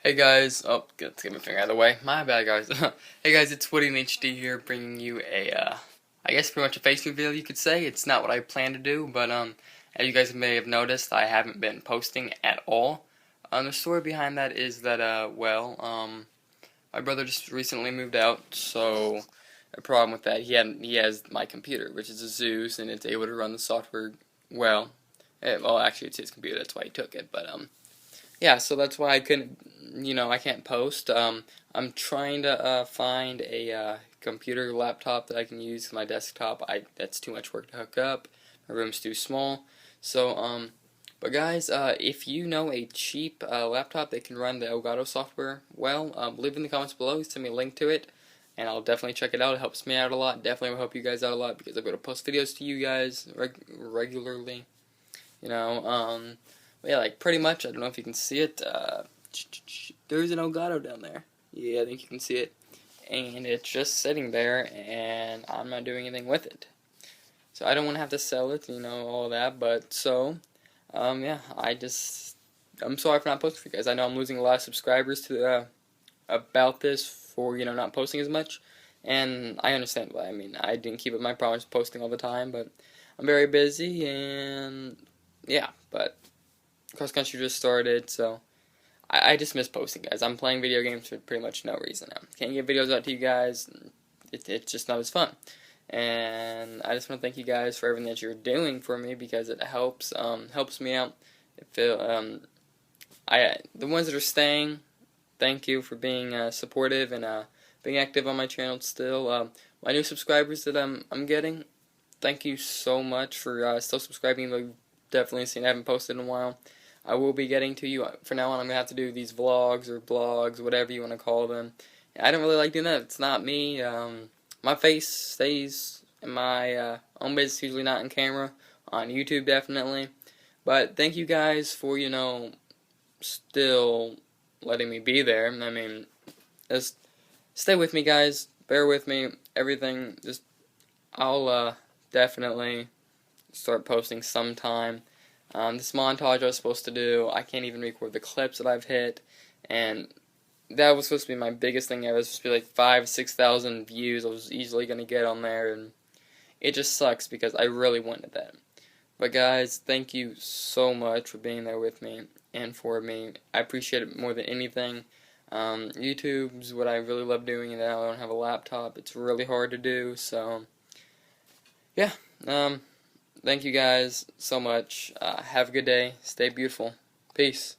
Hey guys, oh, let's get my finger out of the way. My bad, guys. Hey guys, it's Woody in HD here, bringing you I guess pretty much a face reveal, you could say. It's not what I planned to do, but as you guys may have noticed, I haven't been posting at all. The story behind that is that, my brother just recently moved out, so a problem with that, he has my computer, which is a Zeus, and it's able to run the software well. Well, actually, it's his computer, that's why he took it, but yeah, so that's why I couldn't, I can't post. I'm trying to find a computer laptop that I can use for my desktop. That's too much work to hook up. My room's too small. So, but guys, if you know a cheap laptop that can run the Elgato software well, leave in the comments below. Send me a link to it, and I'll definitely check it out. It helps me out a lot. Definitely will help you guys out a lot because I'm going to post videos to you guys regularly. You know, yeah, like pretty much. I don't know if you can see it. There's an Elgato down there. Yeah, I think you can see it. And it's just sitting there, and I'm not doing anything with it. So I don't want to have to sell it, all that. But so, yeah, I'm sorry for not posting for you guys. I know I'm losing a lot of subscribers to about this for not posting as much, and I understand why. I mean, I didn't keep up my promise of posting all the time, but I'm very busy, and yeah, but cross country just started, so I just miss posting, guys. I'm playing video games for pretty much no reason now. Can't get videos out to you guys. It's just not as fun. And I just want to thank you guys for everything that you're doing for me because it helps me out. The ones that are staying, thank you for being supportive and being active on my channel still. My new subscribers that I'm getting, thank you so much for still subscribing. You've definitely seen I haven't posted in a while. I will be getting to you. For now on, I'm going to have to do these vlogs or blogs, whatever you want to call them. I don't really like doing that. It's not me. My face stays in my own business, usually not in camera. On YouTube, definitely. But thank you guys for, still letting me be there. I mean, just stay with me, guys. Bear with me. Everything, I'll definitely start posting sometime. This montage I was supposed to do, I can't even record the clips that I've hit, and that was supposed to be my biggest thing ever. It was supposed to be like 5,000-6,000 views I was easily going to get on there, and it just sucks because I really wanted that. But guys, thank you so much for being there with me and for me. I appreciate it more than anything. YouTube's what I really love doing, and now I don't have a laptop. It's really hard to do, so yeah. Thank you guys so much. Have a good day. Stay beautiful. Peace.